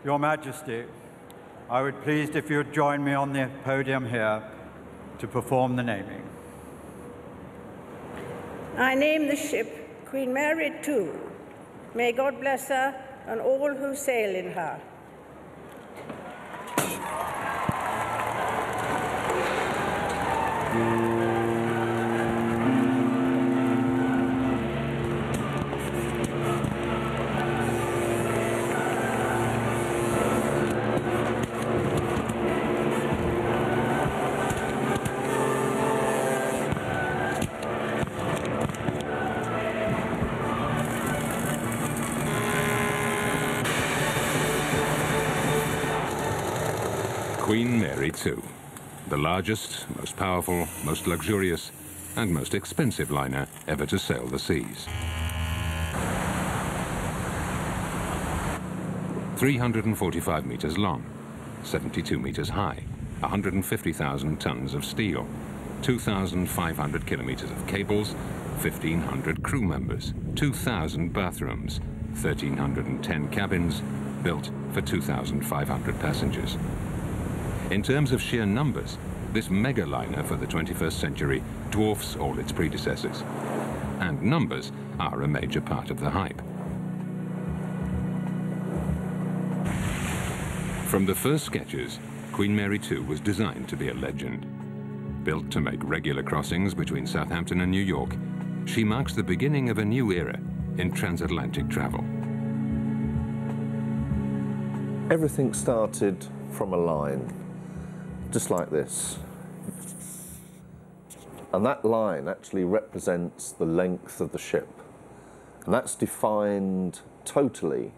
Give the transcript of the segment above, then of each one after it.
Your Majesty, I would be pleased if you would join me on the podium here to perform the naming. I name the ship Queen Mary II. May God bless her and all who sail in her. Queen Mary II, the largest, most powerful, most luxurious, and most expensive liner ever to sail the seas. 345 meters long, 72 meters high, 150,000 tons of steel, 2,500 kilometers of cables, 1,500 crew members, 2,000 bathrooms, 1,310 cabins, built for 2,500 passengers. In terms of sheer numbers, this mega liner for the 21st century dwarfs all its predecessors. And numbers are a major part of the hype. From the first sketches, Queen Mary II was designed to be a legend. Built to make regular crossings between Southampton and New York, she marks the beginning of a new era in transatlantic travel. Everything started from a line, just like this. And that line actually represents the length of the ship. And that's defined totally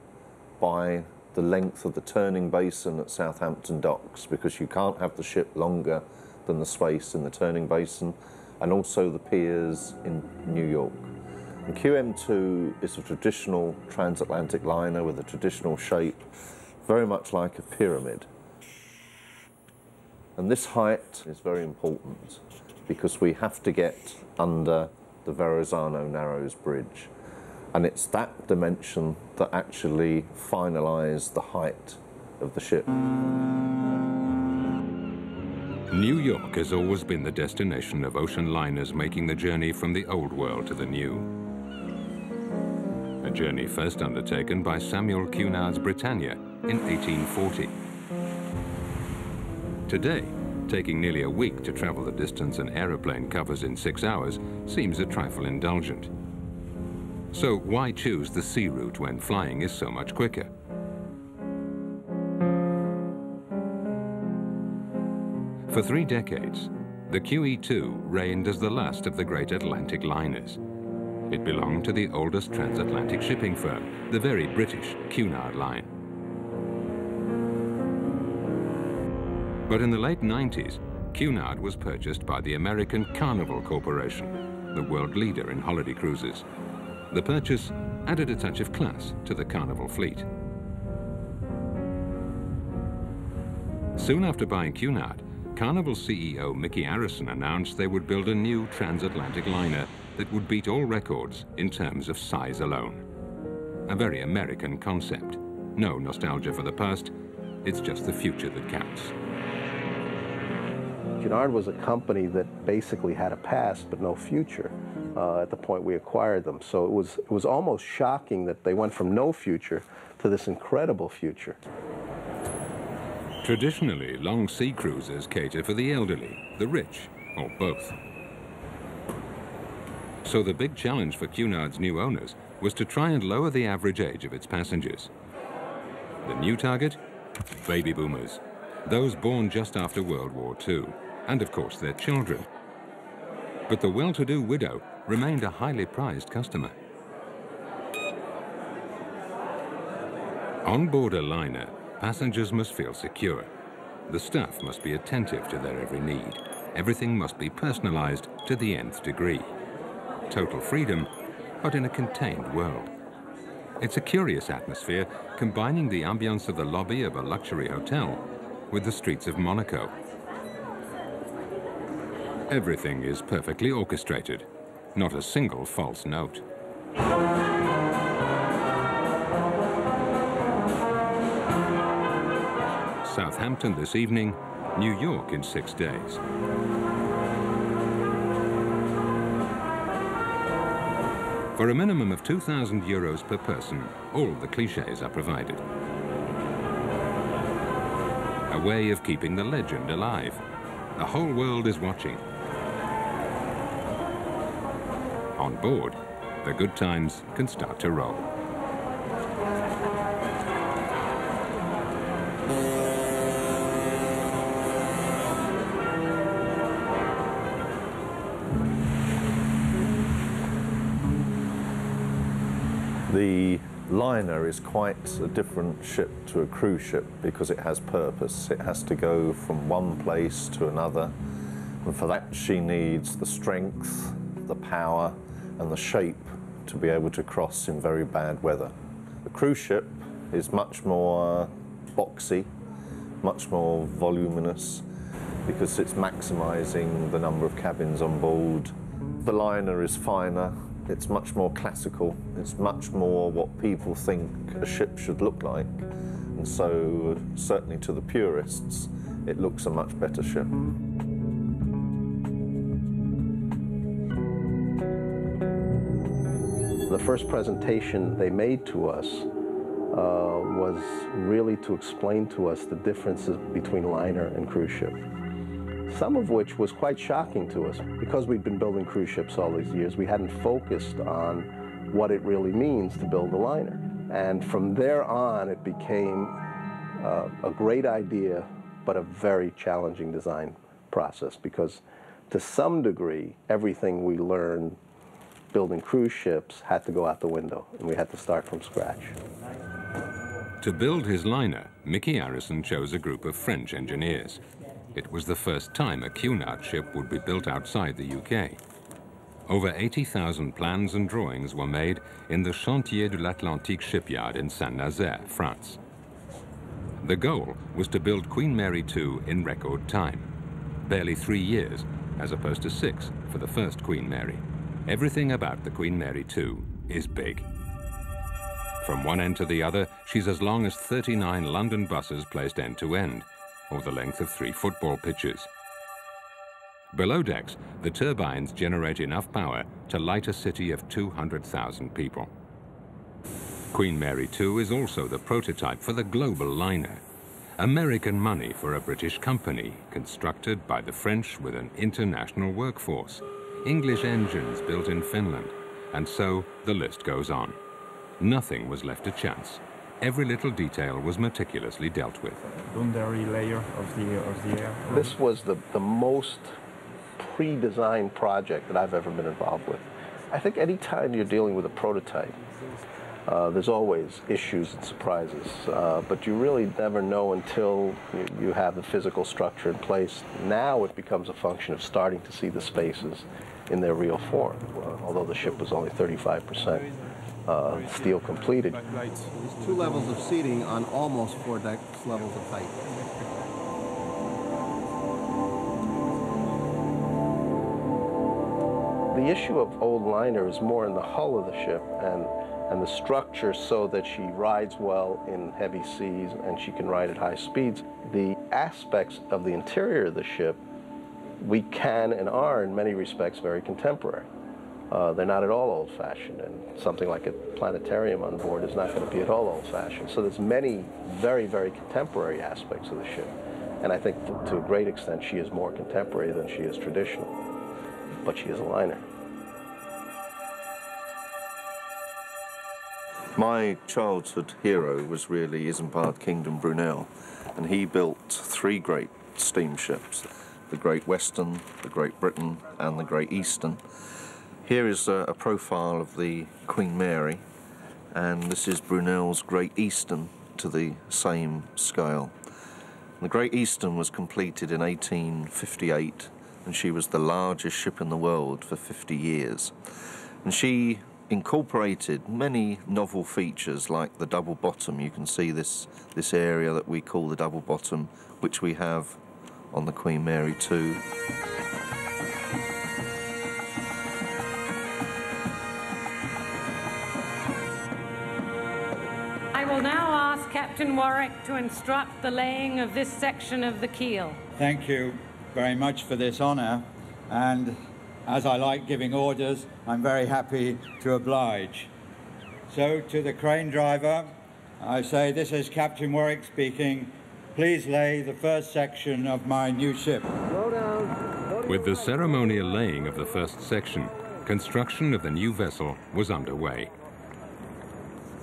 by the length of the turning basin at Southampton docks, because you can't have the ship longer than the space in the turning basin, and also the piers in New York. And QM2 is a traditional transatlantic liner with a traditional shape, very much like a pyramid. And this height is very important because we have to get under the Verrazano Narrows Bridge. And it's that dimension that actually finalised the height of the ship. New York has always been the destination of ocean liners making the journey from the old world to the new. A journey first undertaken by Samuel Cunard's Britannia in 1840. Today, taking nearly a week to travel the distance an aeroplane covers in 6 hours seems a trifle indulgent. So why choose the sea route when flying is so much quicker? For 3 decades, the QE2 reigned as the last of the great Atlantic liners. It belonged to the oldest transatlantic shipping firm, the very British Cunard Line. But in the late 90s, Cunard was purchased by the American Carnival Corporation, the world leader in holiday cruises. The purchase added a touch of class to the Carnival fleet. Soon after buying Cunard, Carnival CEO Mickey Arison announced they would build a new transatlantic liner that would beat all records in terms of size alone. A very American concept. No nostalgia for the past, it's just the future that counts. Cunard was a company that basically had a past but no future at the point we acquired them. So it was almost shocking that they went from no future to this incredible future. Traditionally, long sea cruises cater for the elderly, the rich, or both. So the big challenge for Cunard's new owners was to try and lower the average age of its passengers. The new target? Baby boomers, those born just after World War II, and of course their children. But the well-to-do widow remained a highly prized customer. On board a liner, passengers must feel secure. The staff must be attentive to their every need. Everything must be personalized to the nth degree. Total freedom, but in a contained world. It's a curious atmosphere, combining the ambience of the lobby of a luxury hotel with the streets of Monaco. Everything is perfectly orchestrated, not a single false note. Southampton this evening, New York in 6 days. For a minimum of €2,000 per person, all the clichés are provided. A way of keeping the legend alive. The whole world is watching. On board, the good times can start to roll. The liner is quite a different ship to a cruise ship because it has purpose. It has to go from one place to another, and for that she needs the strength, the power and the shape to be able to cross in very bad weather. The cruise ship is much more boxy, much more voluminous because it's maximising the number of cabins on board. The liner is finer. It's much more classical. It's much more what people think a ship should look like. And so, certainly to the purists, it looks a much better ship. The first presentation they made to us was really to explain to us the differences between liner and cruise ship. Some of which was quite shocking to us. Because we'd been building cruise ships all these years, we hadn't focused on what it really means to build a liner. And from there on, it became a great idea, but a very challenging design process, because to some degree, everything we learned building cruise ships had to go out the window, and we had to start from scratch. To build his liner, Mickey Arison chose a group of French engineers. It was the first time a Cunard ship would be built outside the UK. Over 80,000 plans and drawings were made in the Chantier de l'Atlantique shipyard in Saint-Nazaire, France. The goal was to build Queen Mary II in record time. Barely 3 years, as opposed to 6 for the first Queen Mary. Everything about the Queen Mary II is big. From one end to the other, she's as long as 39 London buses placed end to end, or the length of 3 football pitches. Below decks, the turbines generate enough power to light a city of 200,000 people. Queen Mary II is also the prototype for the global liner. American money for a British company, constructed by the French with an international workforce. English engines built in Finland, and so the list goes on. Nothing was left to chance. Every little detail was meticulously dealt with. Boundary layer of the air. This was the most pre-designed project that I've ever been involved with. I think any time you're dealing with a prototype, there's always issues and surprises, but you really never know until you have the physical structure in place. Now it becomes a function of starting to see the spaces in their real form, although the ship was only 35% steel completed. There's 2 levels of seating on almost 4 deck levels of height. The issue of old liner is more in the hull of the ship and the structure so that she rides well in heavy seas and she can ride at high speeds. The aspects of the interior of the ship, we can and are in many respects very contemporary. They're not at all old-fashioned, and something like a planetarium on board is not going to be at all old-fashioned. So there's many very, very contemporary aspects of the ship. And I think to a great extent she is more contemporary than she is traditional. But she is a liner. My childhood hero was really Isambard Kingdom Brunel, and he built 3 great steamships, the Great Western, the Great Britain and the Great Eastern. Here is a profile of the Queen Mary, and this is Brunel's Great Eastern to the same scale. The Great Eastern was completed in 1858, and she was the largest ship in the world for 50 years. And she incorporated many novel features like the double bottom. You can see this area that we call the double bottom, which we have on the Queen Mary II. I will now ask Captain Warwick to instruct the laying of this section of the keel. Thank you very much for this honour, and as I like giving orders, I'm very happy to oblige. So to the crane driver, I say, this is Captain Warwick speaking. Please lay the first section of my new ship. With the ceremonial laying of the first section, construction of the new vessel was underway.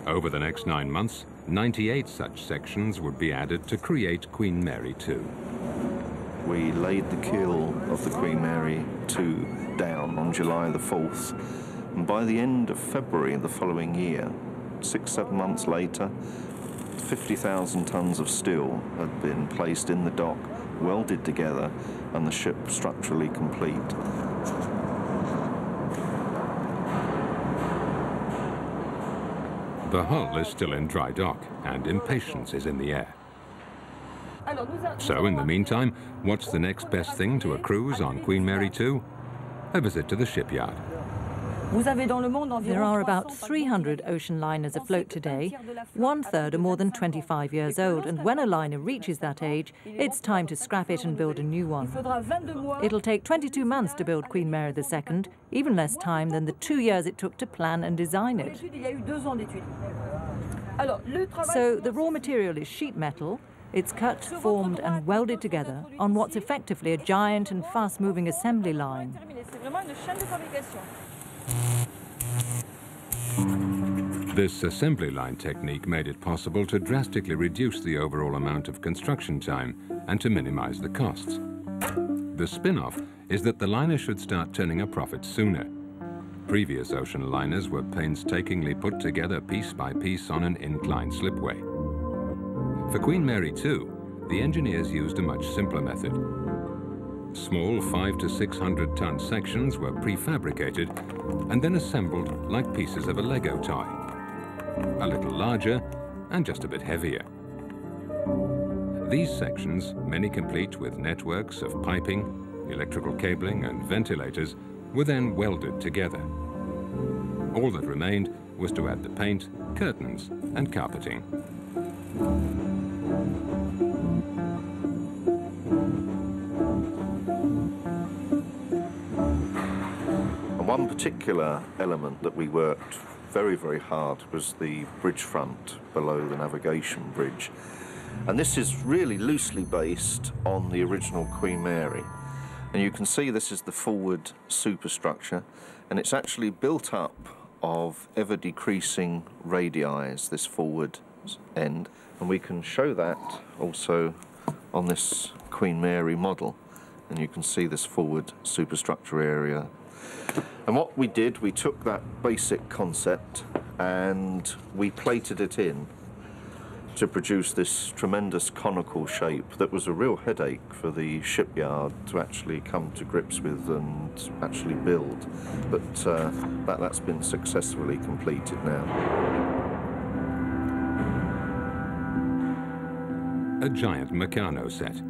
Over the next 9 months, 98 such sections would be added to create Queen Mary II. We laid the keel of the Queen Mary II down on July the 4th, and by the end of February the following year, 6-7 months later, 50,000 tons of steel had been placed in the dock, welded together, and the ship structurally complete. The hull is still in dry dock, and impatience is in the air. So, in the meantime, what's the next best thing to a cruise on Queen Mary II? A visit to the shipyard. There are about 300 ocean liners afloat today. 1/3 are more than 25 years old, and when a liner reaches that age, it's time to scrap it and build a new one. It'll take 22 months to build Queen Mary II, even less time than the 2 years it took to plan and design it. So the raw material is sheet metal. It's cut, formed and welded together on what's effectively a giant and fast-moving assembly line. This assembly line technique made it possible to drastically reduce the overall amount of construction time and to minimize the costs. The spin-off is that the liner should start turning a profit sooner. Previous ocean liners were painstakingly put together piece by piece on an inclined slipway. For Queen Mary II, the engineers used a much simpler method. Small 500 to 600 ton sections were prefabricated and then assembled like pieces of a Lego toy. A little larger and just a bit heavier. These sections, many complete with networks of piping, electrical cabling and ventilators, were then welded together. All that remained was to add the paint, curtains and carpeting. One particular element that we worked very, very hard was the bridge front below the navigation bridge. And this is really loosely based on the original Queen Mary. And you can see this is the forward superstructure, and it's actually built up of ever-decreasing radii, this forward end. And we can show that also on this Queen Mary model. And you can see this forward superstructure area. And what we did, we took that basic concept and we plated it in to produce this tremendous conical shape that was a real headache for the shipyard to actually come to grips with and actually build. But that's been successfully completed now. A giant Meccano set,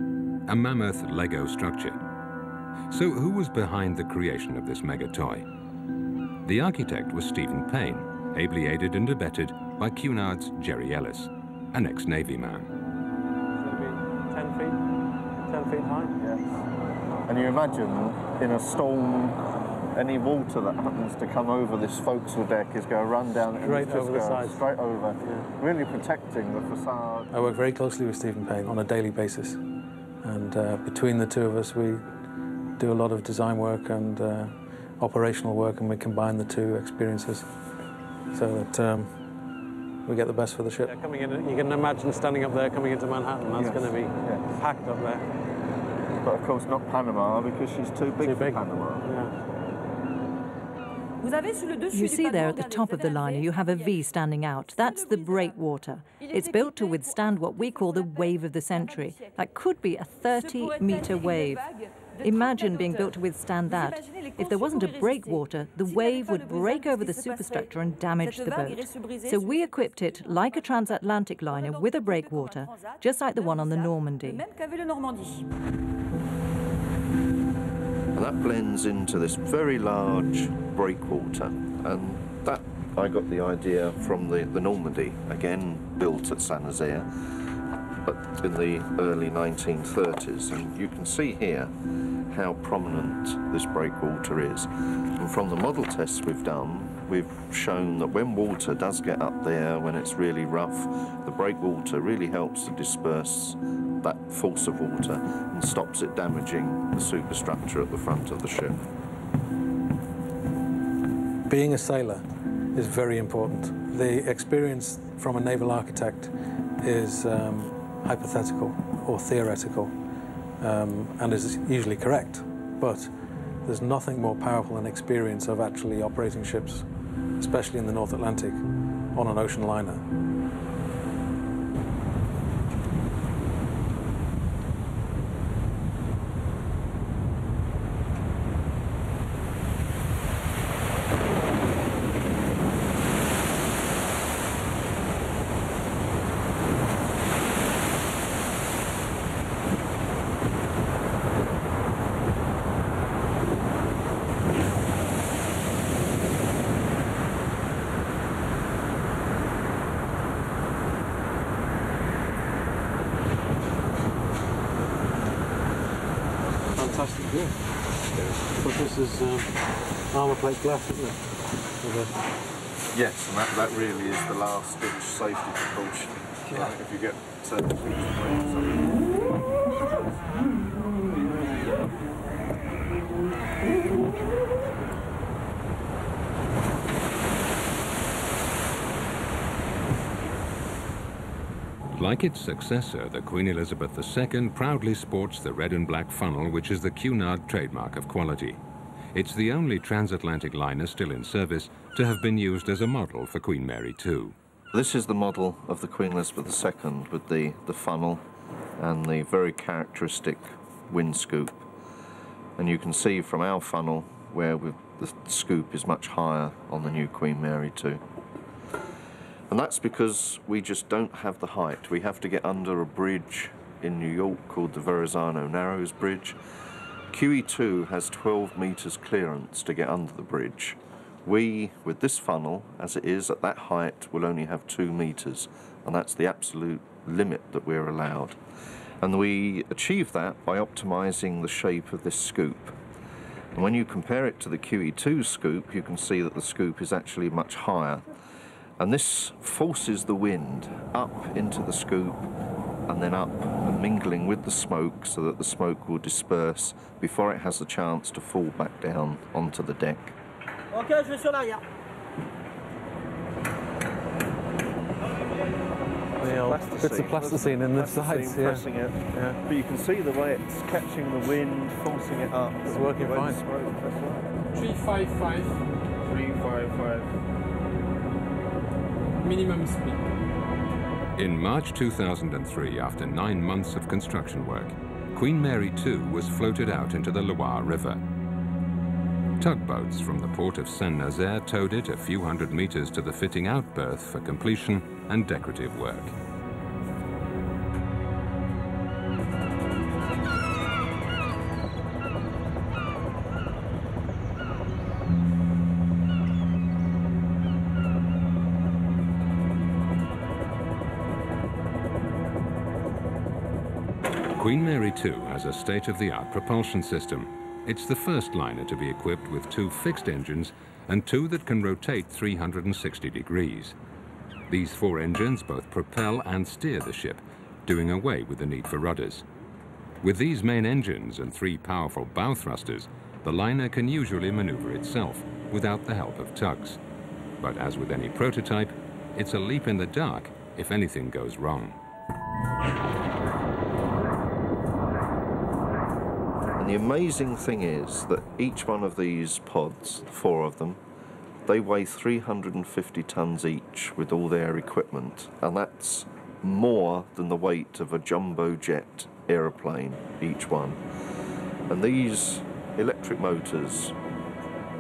a mammoth Lego structure. So who was behind the creation of this mega toy? The architect was Stephen Payne, ably aided and abetted by Cunard's Jerry Ellis, an ex-Navy man. It's going to be 10 feet high? Yes. And you imagine in a storm, any water that happens to come over this forecastle deck is going to run down and Straight just over the go side. straight over, really protecting the facade. I work very closely with Stephen Payne on a daily basis. And between the two of us, we do a lot of design work and operational work, and we combine the two experiences so that we get the best for the ship. Yeah, coming in, you can imagine standing up there coming into Manhattan. That's going to be packed up there. But of course not Panama, because she's too big for Panama. Yeah. You see there at the top of the liner you have a V standing out. That's the breakwater. It's built to withstand what we call the wave of the century. That could be a 30-meter wave. Imagine being built to withstand that. If there wasn't a breakwater, the wave would break over the superstructure and damage the boat. So we equipped it like a transatlantic liner with a breakwater, just like the one on the Normandy. And that blends into this very large breakwater, and that I got the idea from the Normandy, again built at Saint-Nazaire, but in the early 1930s. And you can see here how prominent this breakwater is. And from the model tests we've done, we've shown that when water does get up there, when it's really rough, the breakwater really helps to disperse that force of water and stops it damaging the superstructure at the front of the ship. Being a sailor is very important. The experience from a naval architect is hypothetical or theoretical, and is usually correct, but there's nothing more powerful than experience of actually operating ships, especially in the North Atlantic, on an ocean liner. Fantastic view. But this is armour plate glass, isn't it? Yes, and that really is the last ditch safety precaution. Yeah. If you get Like its successor, the Queen Elizabeth II proudly sports the red and black funnel, which is the Cunard trademark of quality. It's the only transatlantic liner still in service to have been used as a model for Queen Mary II. This is the model of the Queen Elizabeth II with the funnel and the very characteristic wind scoop. And you can see from our funnel where the scoop is much higher on the new Queen Mary II. And that's because we just don't have the height. We have to get under a bridge in New York called the Verrazano Narrows Bridge. QE2 has 12 meters clearance to get under the bridge. We, with this funnel, as it is at that height, will only have 2 meters, and that's the absolute limit that we're allowed. And we achieve that by optimizing the shape of this scoop. And when you compare it to the QE2 scoop, you can see that the scoop is actually much higher. And this forces the wind up into the scoop and then up and mingling with the smoke so that the smoke will disperse before it has the chance to fall back down onto the deck. Okay, je vais sur l'arrière. Bits of plasticine in the sides, yeah. Pressing it. Yeah. But you can see the way it's catching the wind, forcing it up. It's working fine. 355. 355. Minimum speed. In March 2003, after 9 months of construction work, Queen Mary II was floated out into the Loire River. Tugboats from the port of Saint-Nazaire towed it a few hundred meters to the fitting out berth for completion and decorative work. Queen Mary II has a state-of-the-art propulsion system. It's the first liner to be equipped with 2 fixed engines and 2 that can rotate 360 degrees. These 4 engines both propel and steer the ship, doing away with the need for rudders. With these main engines and 3 powerful bow thrusters, the liner can usually maneuver itself without the help of tugs. But as with any prototype, it's a leap in the dark if anything goes wrong. And the amazing thing is that each one of these pods, 4 of them, they weigh 350 tons each with all their equipment, and that's more than the weight of a jumbo jet aeroplane, each one. And these electric motors,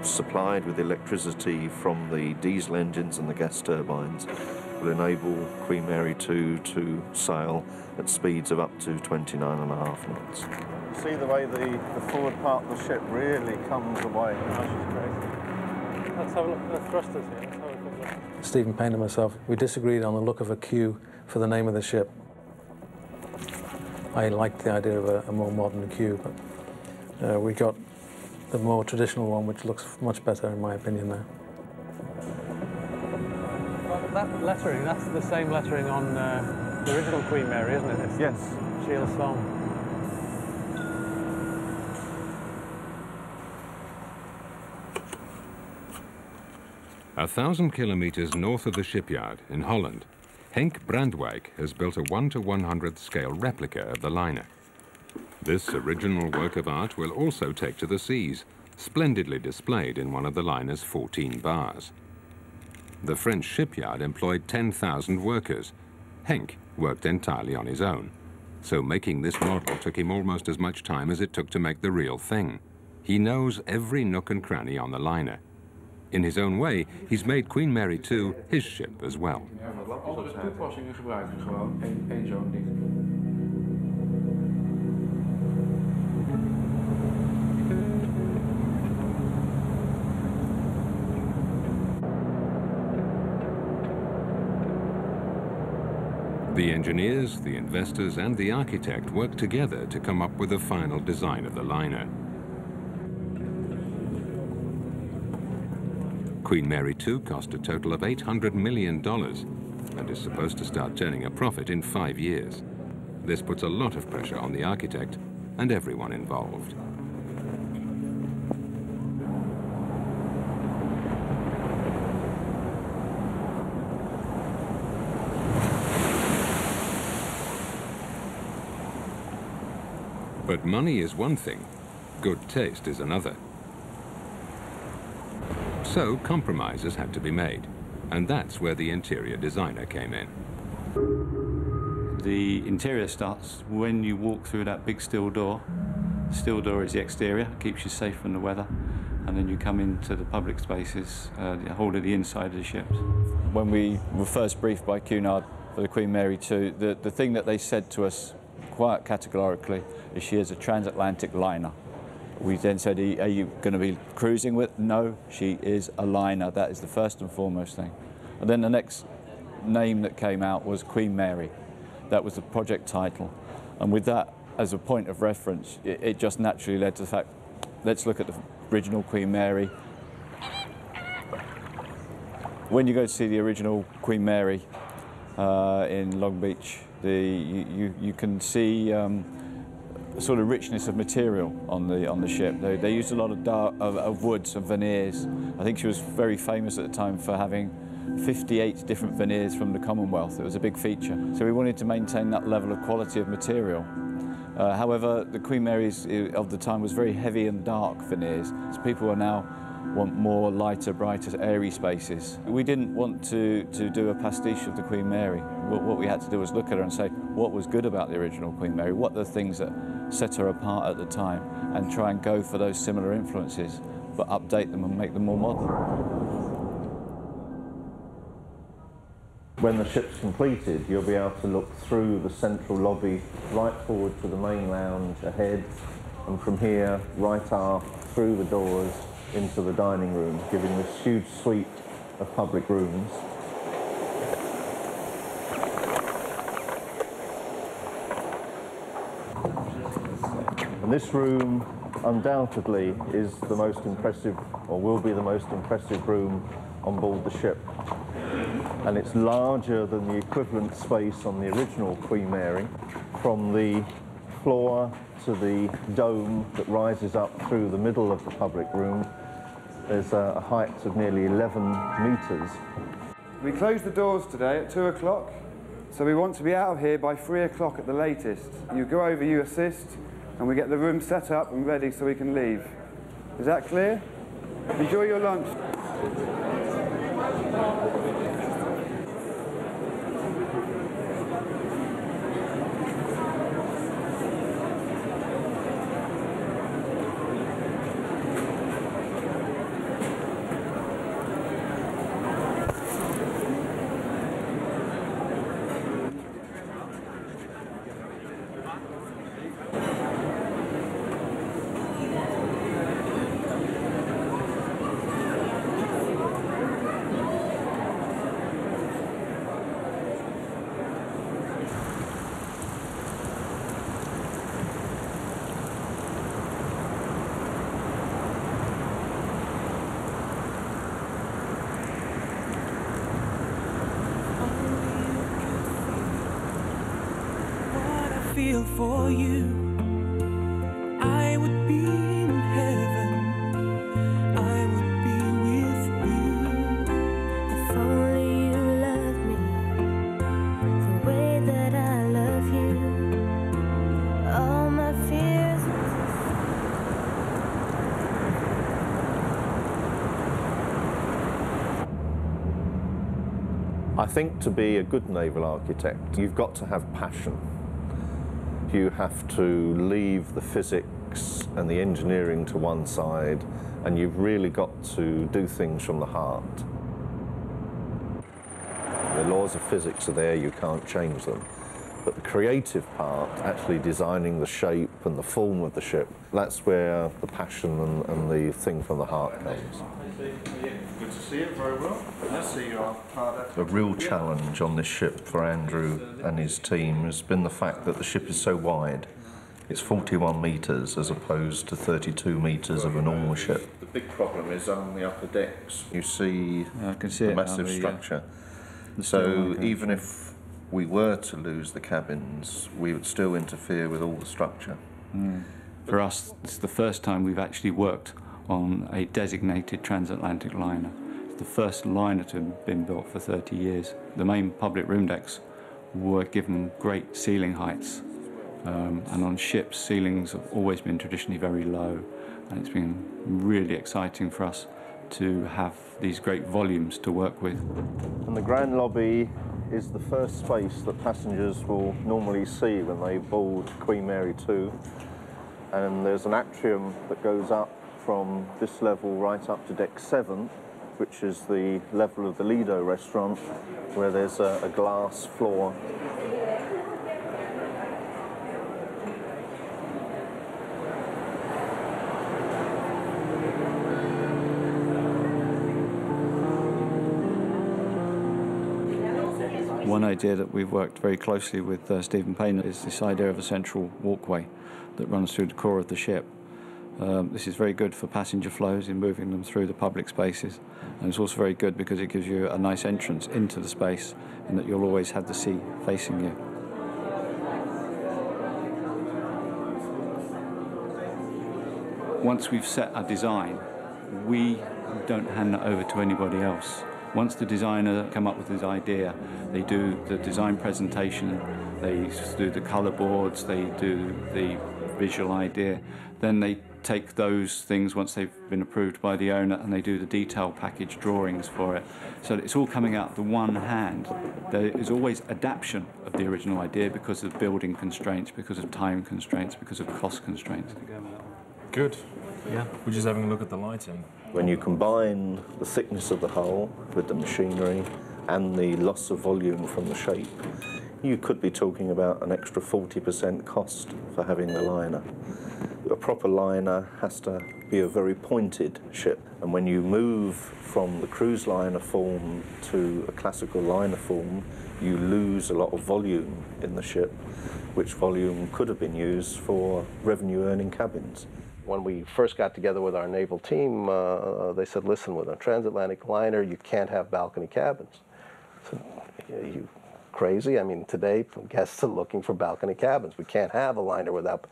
supplied with electricity from the diesel engines and the gas turbines, will enable Queen Mary II to sail at speeds of up to 29.5 knots. See the way the forward part of the ship really comes away. Let's have a look at the thrusters here. Let's have a look. Stephen Payne and myself, we disagreed on the look of a Q for the name of the ship. I liked the idea of a more modern Q, but we got the more traditional one, which looks much better in my opinion now. Well, that lettering, that's the same lettering on the original Queen Mary, isn't it? It's yes. Sheila Song. A 1,000 kilometers north of the shipyard in Holland, Henk Brandwijk has built a 1:100th scale replica of the liner. This original work of art will also take to the seas, splendidly displayed in one of the liner's 14 bars. The French shipyard employed 10,000 workers. Henk worked entirely on his own, so making this model took him almost as much time as it took to make the real thing. He knows every nook and cranny on the liner. In his own way, he's made Queen Mary II his ship as well. The engineers, the investors, and the architect worked together to come up with the final design of the liner. Queen Mary II cost a total of $800 million and is supposed to start turning a profit in 5 years. This puts a lot of pressure on the architect and everyone involved. But money is one thing, good taste is another. So compromises had to be made, and that's where the interior designer came in. The interior starts when you walk through that big steel door. The steel door is the exterior, keeps you safe from the weather, and then you come into the public spaces, the whole of the inside of the ships. When we were first briefed by Cunard for the Queen Mary II, the thing that they said to us quite categorically is she is a transatlantic liner. We then said, are you going to be cruising with? No, she is a liner. That is the first and foremost thing. And then the next name that came out was Queen Mary. That was the project title. And with that as a point of reference, it just naturally led to the fact, let's look at the original Queen Mary. When you go to see the original Queen Mary in Long Beach, you can see sort of richness of material on the ship. They used a lot of woods and veneers. I think she was very famous at the time for having 58 different veneers from the Commonwealth. It was a big feature. So we wanted to maintain that level of quality of material. However, the Queen Mary's of the time was very heavy and dark veneers. So people are now want more lighter, brighter, airy spaces. We didn't want to do a pastiche of the Queen Mary. What we had to do was look at her and say, what was good about the original Queen Mary? What are the things that set her apart at the time? And try and go for those similar influences, but update them and make them more modern. When the ship's completed, you'll be able to look through the central lobby right forward to the main lounge ahead, and from here, right aft, through the doors, into the dining room, giving this huge suite of public rooms. And this room undoubtedly is the most impressive, or will be the most impressive room on board the ship. And it's larger than the equivalent space on the original Queen Mary. From the floor to the dome that rises up through the middle of the public room, there's a height of nearly 11 metres. We close the doors today at 2 o'clock, so we want to be out of here by 3 o'clock at the latest. You go over, you assist, and we get the room set up and ready so we can leave. Is that clear? Enjoy your lunch. feel for you. I would be in heaven, I would be with you. If only you love me the way that I love you. All my fears. I think to be a good naval architect, you've got to have passion. You have to leave the physics and the engineering to one side, and you've really got to do things from the heart. The laws of physics are there, you can't change them. But the creative part, actually designing the shape and the form of the ship, that's where the passion and the thing from the heart comes. Good to see you, very well. Let's see your hard. The real challenge on this ship for Andrew and his team has been the fact that the ship is so wide. It's 41 metres as opposed to 32 metres of a normal ship. The big problem is on the upper decks. You see, I can see the it massive now, structure. So even if we were to lose the cabins, we would still interfere with all the structure. For us, it's the first time we've actually worked on a designated transatlantic liner. It's the first liner to have been built for 30 years. The main public room decks were given great ceiling heights, and on ships, ceilings have always been traditionally very low, and it's been really exciting for us to have these great volumes to work with. And the grand lobby is the first space that passengers will normally see when they board Queen Mary 2. And there's an atrium that goes up from this level right up to deck 7, which is the level of the Lido restaurant, where there's a glass floor. One idea that we've worked very closely with Stephen Payne is this idea of a central walkway that runs through the core of the ship. This is very good for passenger flows in moving them through the public spaces, and it's also very good because it gives you a nice entrance into the space and that you'll always have the sea facing you. Once we've set our design, we don't hand it over to anybody else. Once the designer come up with his idea, they do the design presentation, they do the colour boards, they do the visual idea, then they take those things once they've been approved by the owner and they do the detail package drawings for it. So it's all coming out the one hand. There is always adaptation of the original idea because of building constraints, because of time constraints, because of cost constraints. Good. Yeah. We're just having a look at the lighting. When you combine the thickness of the hull with the machinery and the loss of volume from the shape, you could be talking about an extra 40% cost for having the liner. A proper liner has to be a very pointed ship, and when you move from the cruise liner form to a classical liner form, you lose a lot of volume in the ship, which volume could have been used for revenue-earning cabins. When we first got together with our naval team, they said, listen, with a transatlantic liner, you can't have balcony cabins. I said, are you crazy? I mean, today, guests are looking for balcony cabins. We can't have a liner without...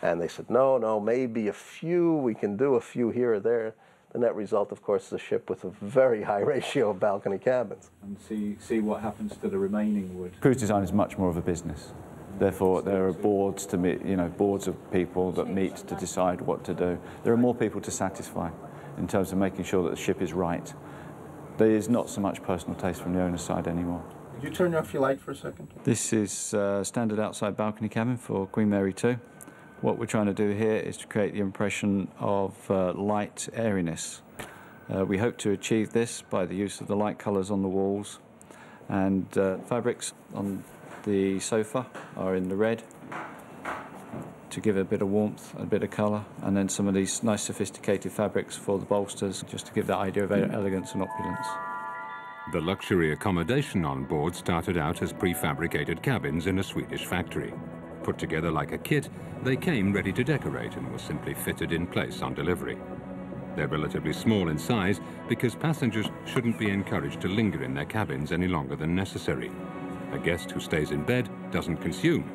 And they said, no, maybe a few, we can do a few here or there. The net result, of course, is a ship with a very high ratio of balcony cabins. And see what happens to the remaining wood. Cruise design is much more of a business. Therefore, there are boards to meet, boards of people that meet to decide what to do. There are more people to satisfy in terms of making sure that the ship is right. There is not so much personal taste from the owner's side anymore. Could you turn off your light for a second? This is standard outside balcony cabin for Queen Mary 2. What we're trying to do here is to create the impression of light airiness. We hope to achieve this by the use of the light colours on the walls, and fabrics on the sofa are in the red to give a bit of warmth, a bit of colour, and then some of these nice sophisticated fabrics for the bolsters just to give that idea of elegance and opulence. The luxury accommodation on board started out as prefabricated cabins in a Swedish factory. Put together like a kit, they came ready to decorate and were simply fitted in place on delivery. They're relatively small in size because passengers shouldn't be encouraged to linger in their cabins any longer than necessary. A guest who stays in bed doesn't consume.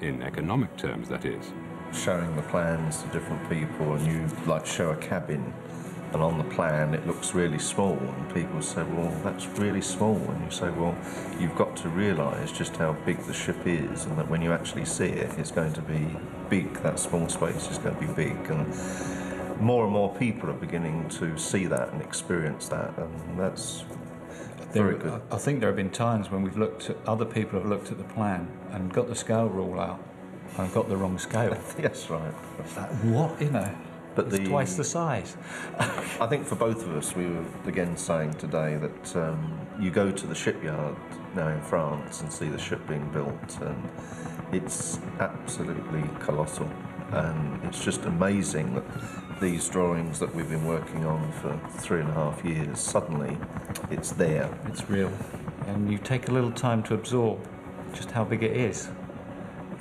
in economic terms, that is. Showing the plans to different people, and you like show a cabin, and on the plan it looks really small, and people say, well, that's really small, and you say, well, you've got to realise just how big the ship is, and that when you actually see it, it's going to be big. That small space is going to be big, and more and more people are beginning to see that and experience that, and that's very good. I think there have been times when we've looked at, other people have looked at the plan and got the scale rule out and got the wrong scale. Yes, right. Like, what, you know? But it's twice the size. I think for both of us, we were again saying today that you go to the shipyard now in France and see the ship being built, and it's absolutely colossal. And it's just amazing that these drawings that we've been working on for 3.5 years, suddenly it's there. It's real. And you take a little time to absorb just how big it is.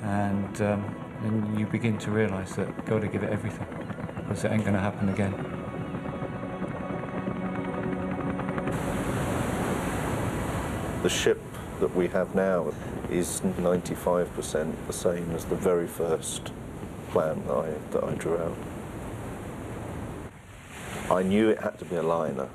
And then you begin to realise that you've got to give it everything, because it ain't going to happen again. The ship that we have now is 95% the same as the very first plan that I drew out. I knew it had to be a liner,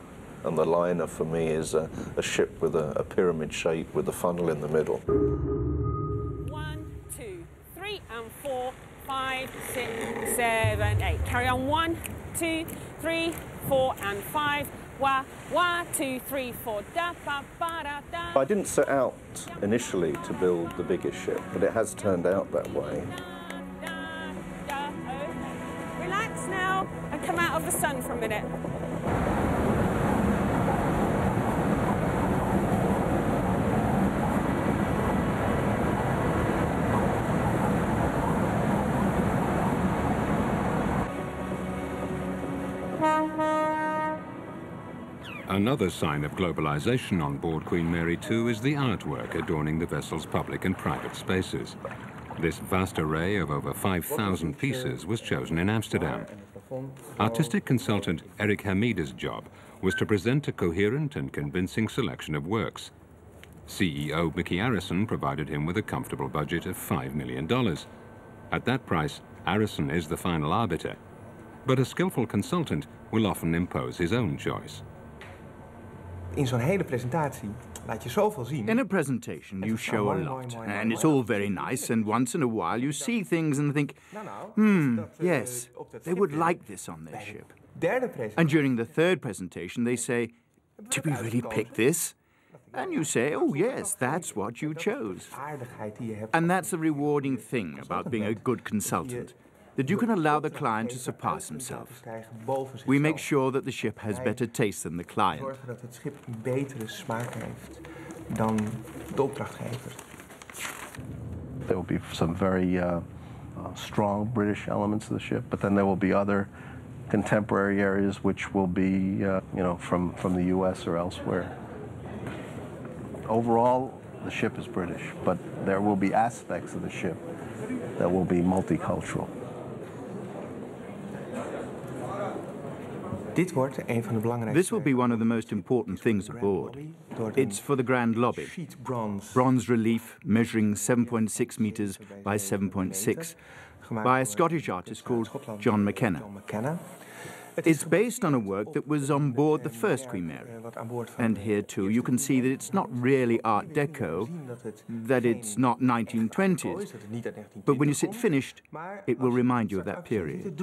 and the liner for me is a ship with a pyramid shape with a funnel in the middle. 1, 2, 3, and 4, 5, 6, 7, 8. Carry on. 1, 2, 3, 4, and 5. 1, 2, 3, 4. Da, ba, ba, da, da. I didn't set out initially to build the biggest ship, but it has turned out that way. Relax now and come out of the sun for a minute. Another sign of globalization on board Queen Mary II is the artwork adorning the vessel's public and private spaces. This vast array of over 5,000 pieces was chosen in Amsterdam. Artistic consultant Eric Hamida's job was to present a coherent and convincing selection of works. CEO Mickey Arison provided him with a comfortable budget of $5 million. At that price, Arison is the final arbiter. But a skillful consultant will often impose his own choice. In zo'n hele presentatie laat je zoveel zien. In a presentation, you show a lot, and it's all very nice, and once in a while you see things and think, yes, they would like this on their ship. And during the third presentation, they say, did we really pick this? And you say, oh yes, that's what you chose. And that's the rewarding thing about being a good consultant, that you can allow the client to surpass himself. We make sure that the ship has better taste than the client. Zorgen dat het schip een betere smaak heeft dan de opdrachtgever. There will be some very strong British elements of the ship, but then there will be other contemporary areas which will be, from the US or elsewhere. Overall, the ship is British, but there will be aspects of the ship that will be multicultural. This will be one of the most important things aboard. It's for the Grand Lobby. Bronze relief measuring 7.6 meters by 7.6 by a Scottish artist called John McKenna. It's based on a work that was on board the first Queen Mary. And here too you can see that it's not really Art Deco, that it's not 1920s, but when you see it finished, it will remind you of that period.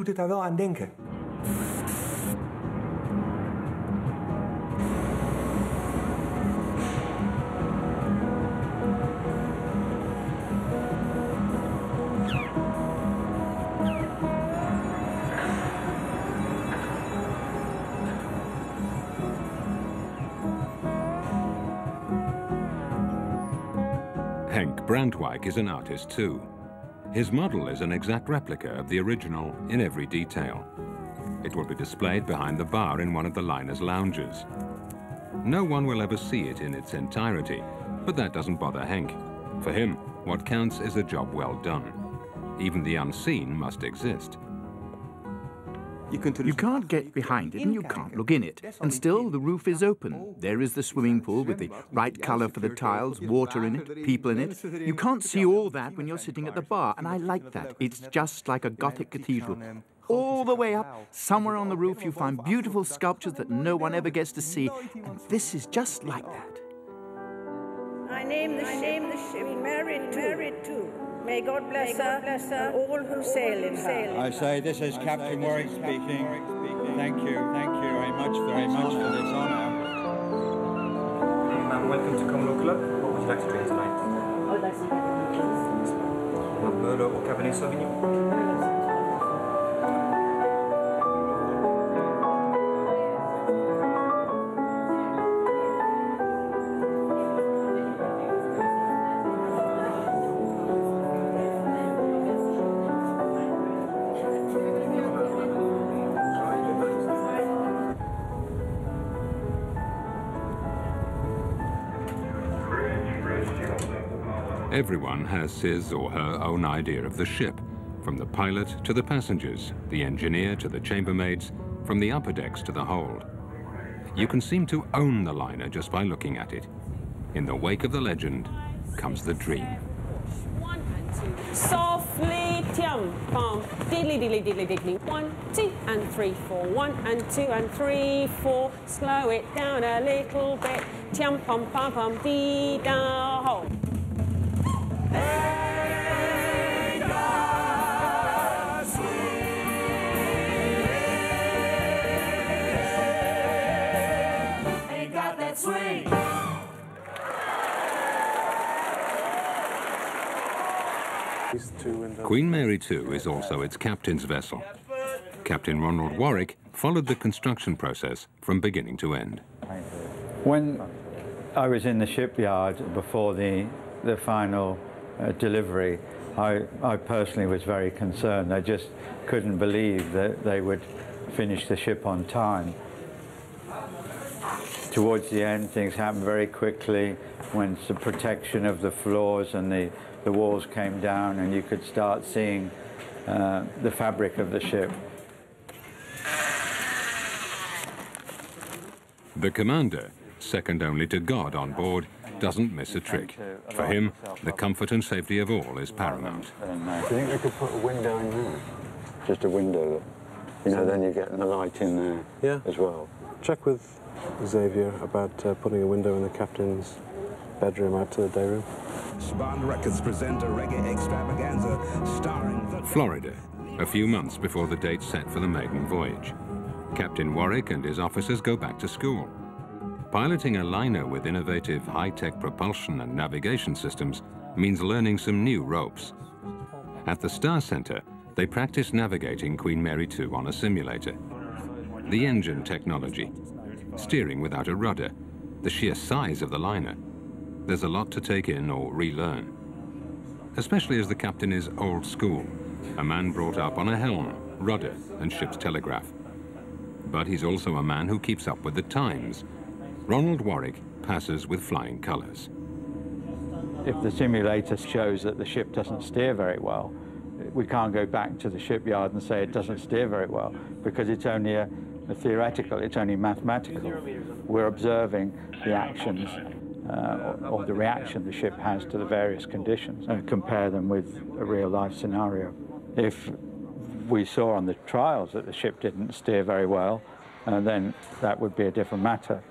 Henk Brandwijk is an artist too. His model is an exact replica of the original in every detail. It will be displayed behind the bar in one of the liner's lounges. No one will ever see it in its entirety, but that doesn't bother Henk. For him, what counts is a job well done. Even the unseen must exist. You can't get behind it and you can't look in it. And still, the roof is open. There is the swimming pool with the right colour for the tiles, water in it, people in it. You can't see all that when you're sitting at the bar, and I like that. It's just like a Gothic cathedral. All the way up, somewhere on the roof, you find beautiful sculptures that no one ever gets to see, and this is just like that. I name the ship Mary II. May God bless her and all who sail in her. I say this is Captain Warwick speaking. Thank you very much for this honour. Ma'am, welcome to Commonwealth Club. What would you like to drink tonight? I would like some please. Merlot or Cabernet Sauvignon? Everyone has his or her own idea of the ship, from the pilot to the passengers, the engineer to the chambermaids, from the upper decks to the hold. You can seem to own the liner just by looking at it. In the wake of the legend comes the dream. 1 and 2. Softly, tiam, pam, diddly, diddly, diddly, diddly. 1, 2 and 3, 4. 1 and 2 and 3, 4. Slow it down a little bit. Tiam, pam, pam, pam, dee, da, ho. Queen Mary II is also its captain's vessel. Captain Ronald Warwick followed the construction process from beginning to end. When I was in the shipyard before the final delivery, I personally was very concerned. I just couldn't believe that they would finish the ship on time. Towards the end, things happened very quickly when the protection of the floors and the walls came down and you could start seeing the fabric of the ship. The commander, second only to God on board, doesn't miss a trick. For him, the comfort and safety of all is paramount. Do you think we could put a window in there? Just a window, you know, then you get the light in there as well. Check with Xavier about putting a window in the captain's bedroom out to the day room. Spond Records present a reggae extravaganza starring Florida, a few months before the date set for the maiden voyage. Captain Warwick and his officers go back to school. Piloting a liner with innovative high-tech propulsion and navigation systems means learning some new ropes. At the Star Center, they practice navigating Queen Mary II on a simulator. The engine technology, steering without a rudder, the sheer size of the liner. There's a lot to take in or relearn, especially as the captain is old school, a man brought up on a helm, rudder, and ship's telegraph. But he's also a man who keeps up with the times. Ronald Warwick passes with flying colours. If the simulator shows that the ship doesn't steer very well, we can't go back to the shipyard and say it doesn't steer very well, because it's only a theoretical, it's only mathematical. We're observing the actions or the reaction the ship has to the various conditions and compare them with a real-life scenario. If we saw on the trials that the ship didn't steer very well, then that would be a different matter.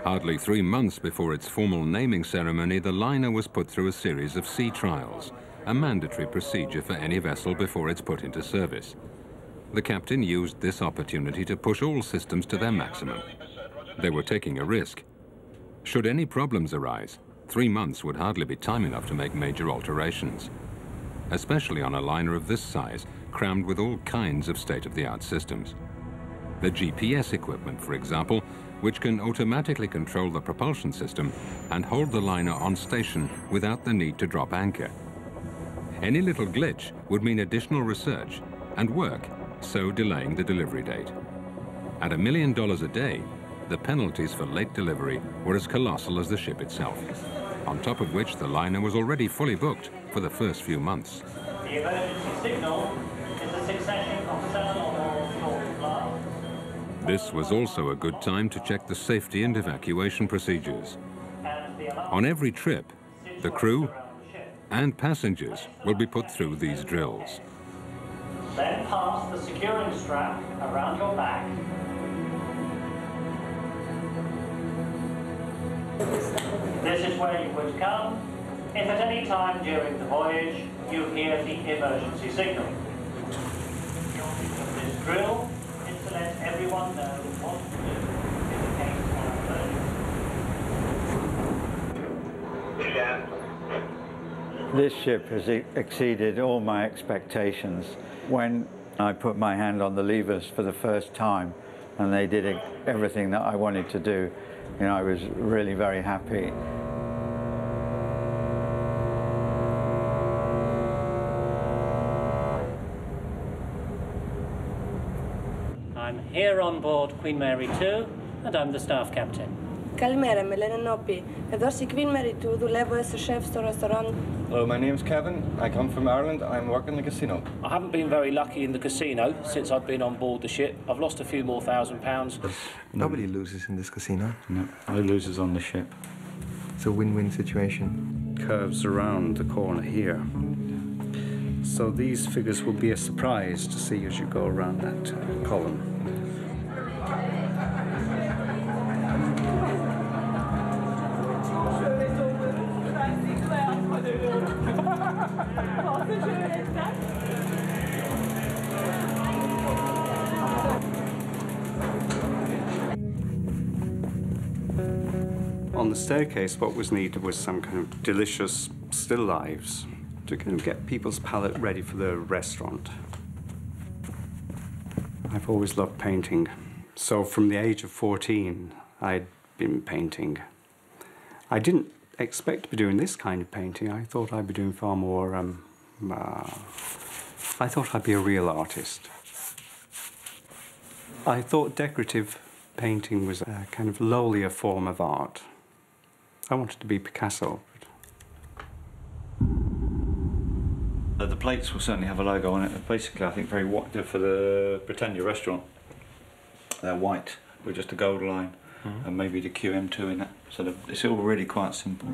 Hardly 3 months before its formal naming ceremony, the liner was put through a series of sea trials, a mandatory procedure for any vessel before it's put into service. The captain used this opportunity to push all systems to their maximum. They were taking a risk. Should any problems arise, 3 months would hardly be time enough to make major alterations, especially on a liner of this size, crammed with all kinds of state-of-the-art systems. The GPS equipment, for example, which can automatically control the propulsion system and hold the liner on station without the need to drop anchor. Any little glitch would mean additional research and work, so delaying the delivery date. At $1 million a day, the penalties for late delivery were as colossal as the ship itself. on top of which the liner was already fully booked for the first few months. The emergency signal is a succession of cell or short blasts. This was also a good time to check the safety and evacuation procedures. On every trip, the crew and passengers will be put through these drills. Then pass the securing strap around your back. This is where you would come if at any time during the voyage you hear the emergency signal. This drill is to let everyone know what to do in the case of an emergency. This ship has exceeded all my expectations. When I put my hand on the levers for the first time and they did everything that I wanted to do, you know, I was really very happy. I'm here on board Queen Mary 2 and I'm the staff captain. Καλημέρα, με λένε Νόπι. Εδώ στη Queen Mary 2 δουλεύω as a chef στο restaurant. Hello, my name's Kevin. I come from Ireland. I'm working in the casino. I haven't been very lucky in the casino since I've been on board the ship. I've lost a few more £1,000. Nobody loses in this casino. No, no losers on the ship. It's a win-win situation. Curves around the corner here. So these figures will be a surprise to see as you go around that column. On the staircase, what was needed was some kind of delicious still lives to kind of get people's palate ready for the restaurant. I've always loved painting. So from the age of 14, I'd been painting. I didn't expect to be doing this kind of painting. I thought I'd be doing far more, I thought I'd be a real artist. I thought decorative painting was a kind of lowlier form of art. I wanted to be Picasso. The plates will certainly have a logo on it. Basically, I think very white for the Britannia restaurant. They're white with just a gold line, and maybe the QM2 in it. So it's all really quite simple.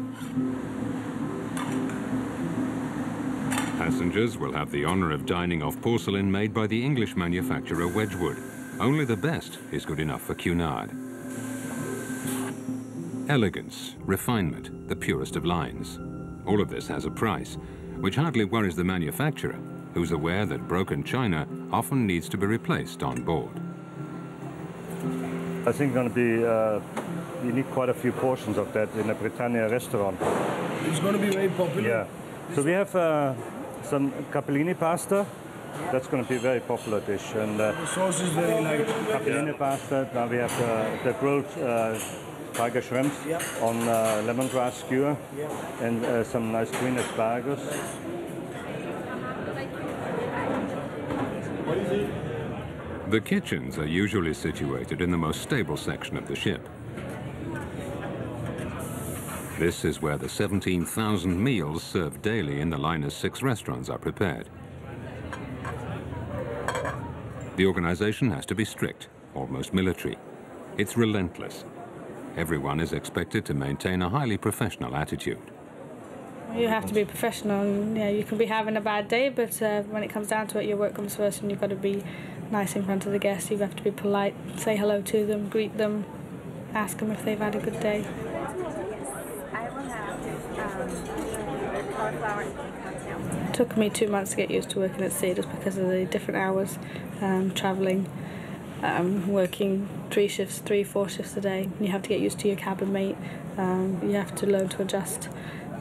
Passengers will have the honour of dining off porcelain made by the English manufacturer Wedgwood. Only the best is good enough for Cunard. Elegance, refinement, the purest of lines. All of this has a price, which hardly worries the manufacturer, who's aware that broken china often needs to be replaced on board. I think going to be, you need quite a few portions of that in a Britannia restaurant. It's going to be very popular. Yeah. So we have some capellini pasta. That's going to be a very popular dish. And the sauce is very light. Capellini pasta. Now we have the grilled tiger shrimps on lemongrass skewer and some nice green asparagus. The kitchens are usually situated in the most stable section of the ship. This is where the 17,000 meals served daily in the liner's 6 restaurants are prepared. The organization has to be strict, almost military. It's relentless. Everyone is expected to maintain a highly professional attitude. You have to be professional. Yeah, you can be having a bad day, but when it comes down to it, your work comes first, and you've got to be nice in front of the guests. You have to be polite, say hello to them, greet them, ask them if they've had a good day. It took me 2 months to get used to working at sea, just because of the different hours, travelling, working 3 shifts, 3, 4 shifts a day. You have to get used to your cabin mate. You have to learn to adjust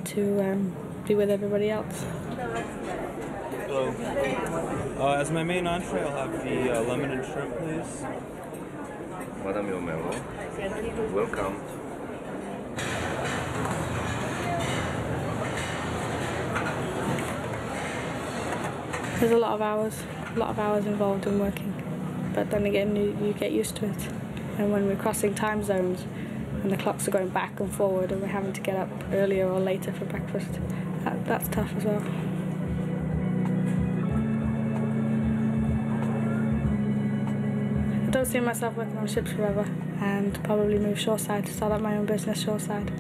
to be with everybody else. Hello. As my main entree, I'll have the lemon and shrimp, please. Madame your melon. Welcome. There's a lot of hours involved in working, but then again you get used to it. And when we're crossing time zones, and the clocks are going back and forward and we're having to get up earlier or later for breakfast. That's tough as well. I don't see myself working on ships forever and probably move shoreside to start up my own business shoreside.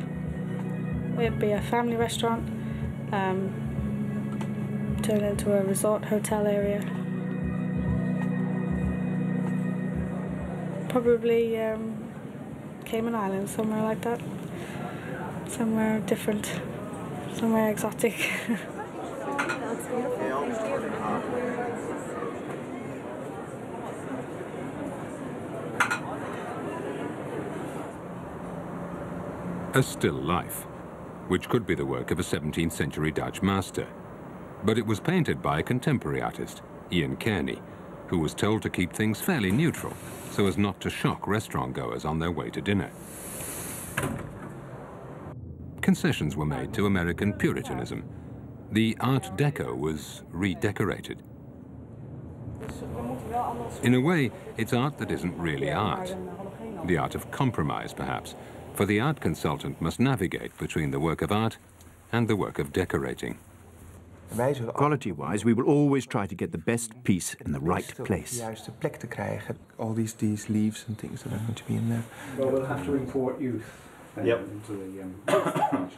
It'd be a family restaurant, turn into a resort hotel area. Probably Cayman Islands, somewhere like that. Somewhere different, somewhere exotic. A still life, which could be the work of a 17th century Dutch master. But it was painted by a contemporary artist, Ian Kearney, who was told to keep things fairly neutral so as not to shock restaurant goers on their way to dinner. Concessions were made to American Puritanism. The Art Deco was redecorated. In a way, it's art that isn't really art. The art of compromise, perhaps, for the art consultant must navigate between the work of art and the work of decorating. Quality-wise, we will always try to get the best piece in the right place. All these leaves and things that are going to be in there. Well, we'll have to import youth. Yep.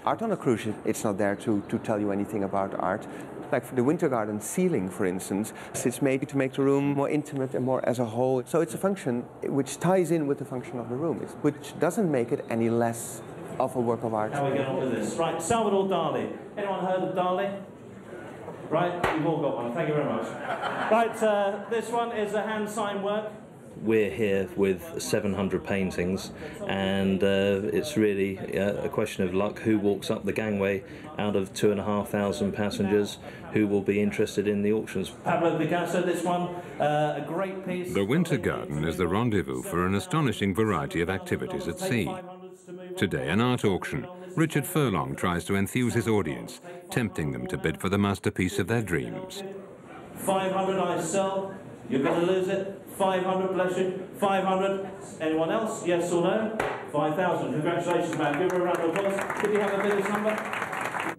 Art on a cruise ship, it's not there to tell you anything about art. Like for the Winter Garden ceiling, for instance, it's made to make the room more intimate and more as a whole. So it's a function which ties in with the function of the room, which doesn't make it any less of a work of art. How are we getting on with this? Right, Salvador Dali. Anyone heard of Dali? Right, you've all got one. Thank you very much. Right, this one is a hand sign work. We're here with 700 paintings, and it's really a question of luck. Who walks up the gangway out of 2,500 passengers? Who will be interested in the auctions? Pablo Picasso, this one, a great piece. The Winter Garden is the rendezvous for an astonishing variety of activities at sea. Today, an art auction. Richard Furlong tries to enthuse his audience, tempting them to bid for the masterpiece of their dreams. 500 I sell. You're going to lose it. 500, bless you. 500. Anyone else? Yes or no? 5,000. Congratulations, man. Give her a round of applause. Did you have a biggest number?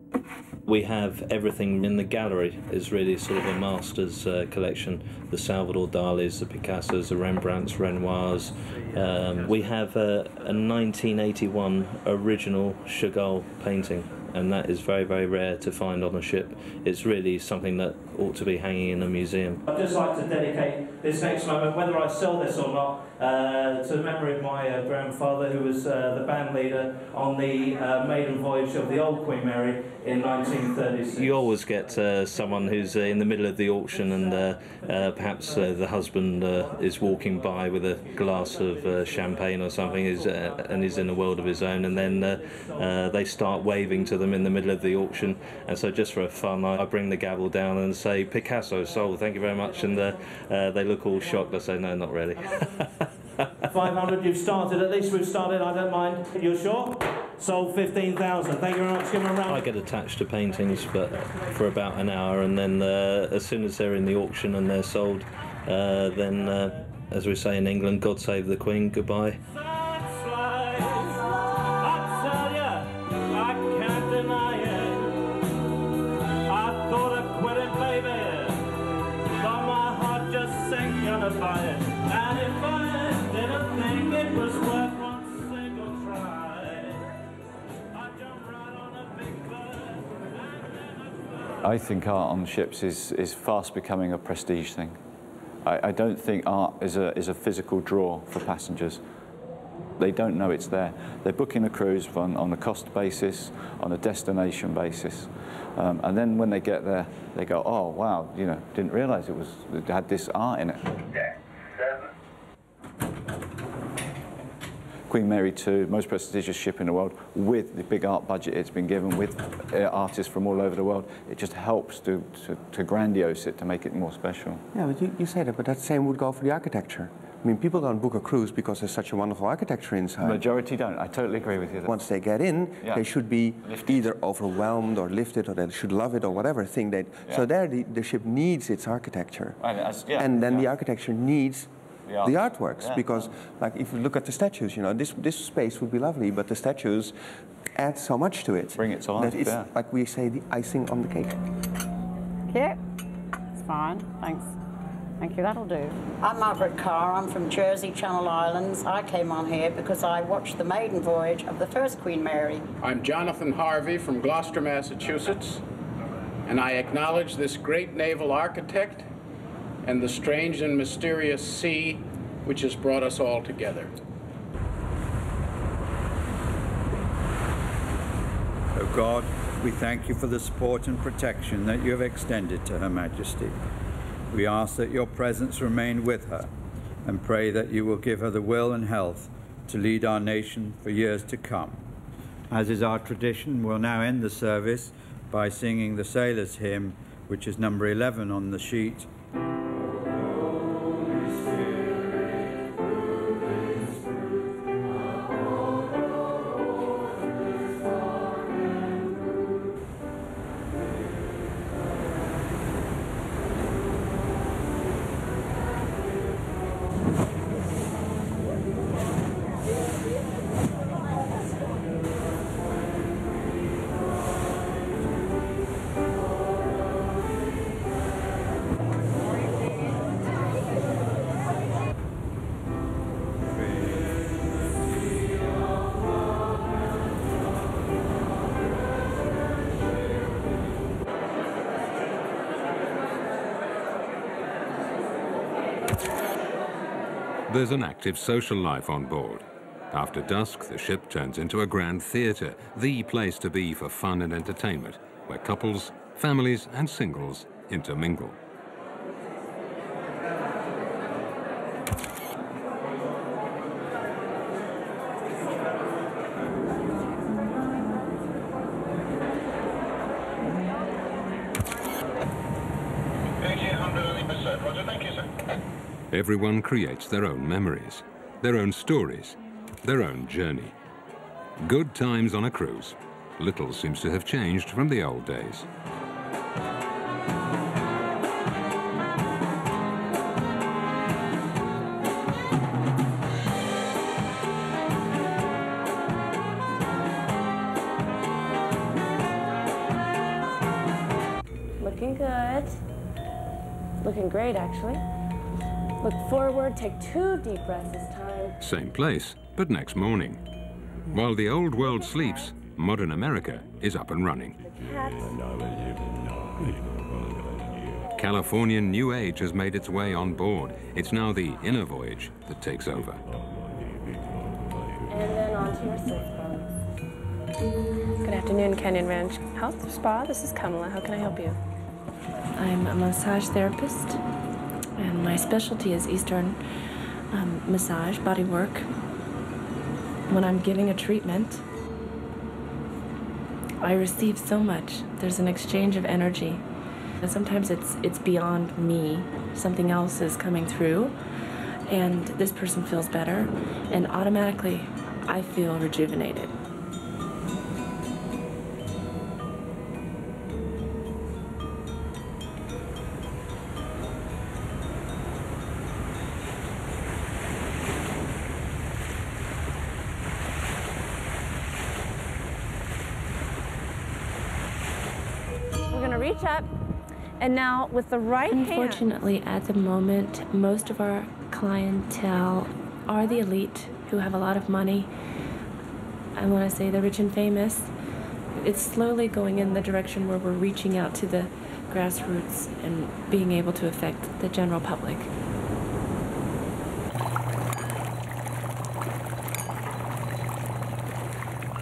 We have everything in the gallery. Is really sort of a master's collection. The Salvador Dalis, the Picassos, the Rembrandts, Renoirs. We have a 1981 original Chagall painting, and that is very, very rare to find on a ship. It's really something that ought to be hanging in a museum. I'd just like to dedicate this next moment, whether I sell this or not, to the memory of my grandfather, who was the band leader on the maiden voyage of the old Queen Mary in 1936. You always get someone who's in the middle of the auction, and perhaps the husband is walking by with a glass of champagne or something, and he's in a world of his own, and then they start waving to them in the middle of the auction. And so just for fun, I bring the gavel down and say, Picasso sold, thank you very much, and they look all shocked. I say, no, not really. 500, you've started, at least we've started, I don't mind. You're sure? Sold 15,000. Thank you very much. Give them a round. I get attached to paintings but for about an hour, and then as soon as they're in the auction and they're sold, then, as we say in England, God save the Queen, goodbye. I think art on ships is fast becoming a prestige thing. I don't think art is a physical draw for passengers. They don't know it's there. They're booking a cruise on a cost basis, on a destination basis. And then when they get there, they go, oh, wow, you know, didn't realise it had this art in it. Queen Mary II, most prestigious ship in the world, with the big art budget it's been given, with artists from all over the world, it just helps to grandiose it, to make it more special. Yeah, but you say that, but that same would go for the architecture. I mean, people don't book a cruise because there's such a wonderful architecture inside. The majority don't. I totally agree with you. Once they get in, they should be either overwhelmed or lifted, or they should love it, or whatever thing they... So there, the ship needs its architecture. And then the architecture needs the artworks, because like if you look at the statues, you know, this space would be lovely, but the statues add so much to it. Bring it to life, that it's, like we say, the icing on the cake. Yeah, it's fine, thanks. Thank you, that'll do. I'm Margaret Carr, I'm from Jersey, Channel Islands. I came on here because I watched the maiden voyage of the first Queen Mary. I'm Jonathan Harvey from Gloucester, Massachusetts, and I acknowledge this great naval architect and the strange and mysterious sea which has brought us all together. O God, we thank you for the support and protection that you have extended to Her Majesty. We ask that your presence remain with her and pray that you will give her the will and health to lead our nation for years to come. As is our tradition, we'll now end the service by singing the Sailor's Hymn, which is number 11 on the sheet. There's an active social life on board. After dusk, the ship turns into a grand theatre, the place to be for fun and entertainment, where couples, families and singles intermingle. Everyone creates their own memories, their own stories, their own journey. Good times on a cruise. Little seems to have changed from the old days. Looking good. Looking great, actually. Look forward, take 2 deep breaths this time. Same place, but next morning. While the old world sleeps, modern America is up and running. Californian New Age has made its way on board. It's now the inner voyage that takes over. And then on to your sits. Good afternoon, Canyon Ranch Health Spa. This is Kamala. How can I help you? I'm a massage therapist, and my specialty is Eastern massage, body work. When I'm giving a treatment, I receive so much. There's an exchange of energy. And sometimes it's beyond me. Something else is coming through, and this person feels better, and automatically I feel rejuvenated. Reach up, and now with the right hand. Unfortunately, at the moment, most of our clientele are the elite who have a lot of money. I want to say the rich and famous. It's slowly going in the direction where we're reaching out to the grassroots and being able to affect the general public.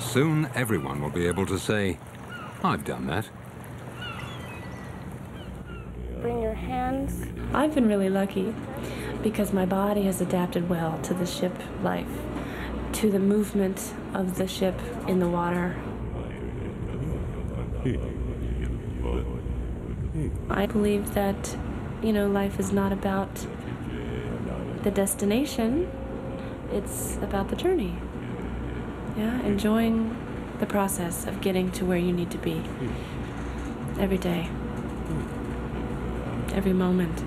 Soon, everyone will be able to say, I've done that. Bring your hands. I've been really lucky because my body has adapted well to the ship life, to the movement of the ship in the water. I believe that, you know, life is not about the destination, it's about the journey. Yeah, enjoying the process of getting to where you need to be every day. Every moment.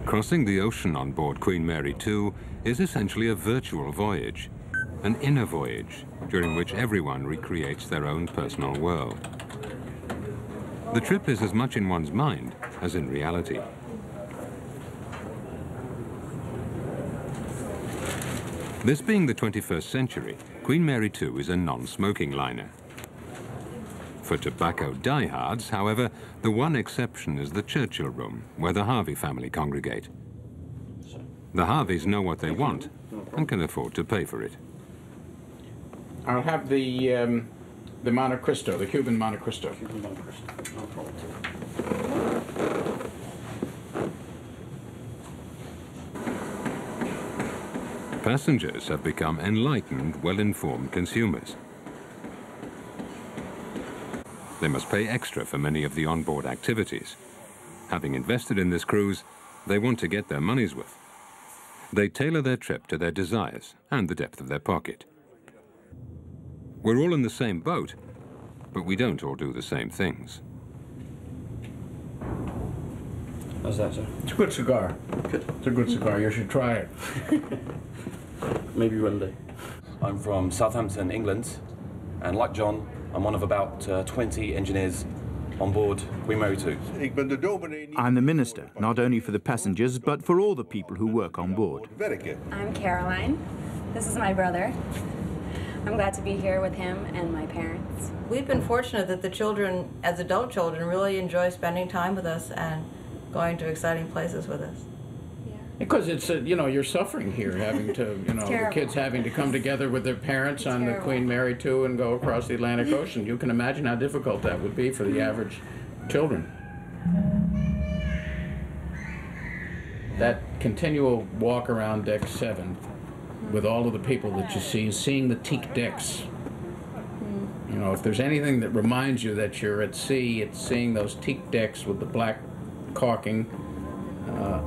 Crossing the ocean on board Queen Mary 2 is essentially a virtual voyage, an inner voyage during which everyone recreates their own personal world. The trip is as much in one's mind as in reality. This being the 21st century, Queen Mary 2 is a non-smoking liner. For tobacco diehards, however, the one exception is the Churchill Room, where the Harvey family congregate. The Harveys know what they want and can afford to pay for it. I'll have the Monte Cristo, the Cuban Monte Cristo. Passengers have become enlightened, well-informed consumers. They must pay extra for many of the onboard activities. Having invested in this cruise, they want to get their money's worth. They tailor their trip to their desires and the depth of their pocket. We're all in the same boat, but we don't all do the same things. How's that, sir? It's a good cigar. Good. It's a good cigar. You should try it. Maybe one day. I'm from Southampton, England, and like John, I'm one of about 20 engineers on board Queen Mary 2. I'm the minister, not only for the passengers, but for all the people who work on board. I'm Caroline. This is my brother. I'm glad to be here with him and my parents. We've been fortunate that the children, as adult children, really enjoy spending time with us and going to exciting places with us. Because it's, you know, you're suffering here, having to, you know, the kids having to come together with their parents on the Queen Mary 2 and go across the Atlantic Ocean. You can imagine how difficult that would be for the average children. That continual walk around deck 7 with all of the people that you see, seeing the teak decks. You know, if there's anything that reminds you that you're at sea, it's seeing those teak decks with the black caulking.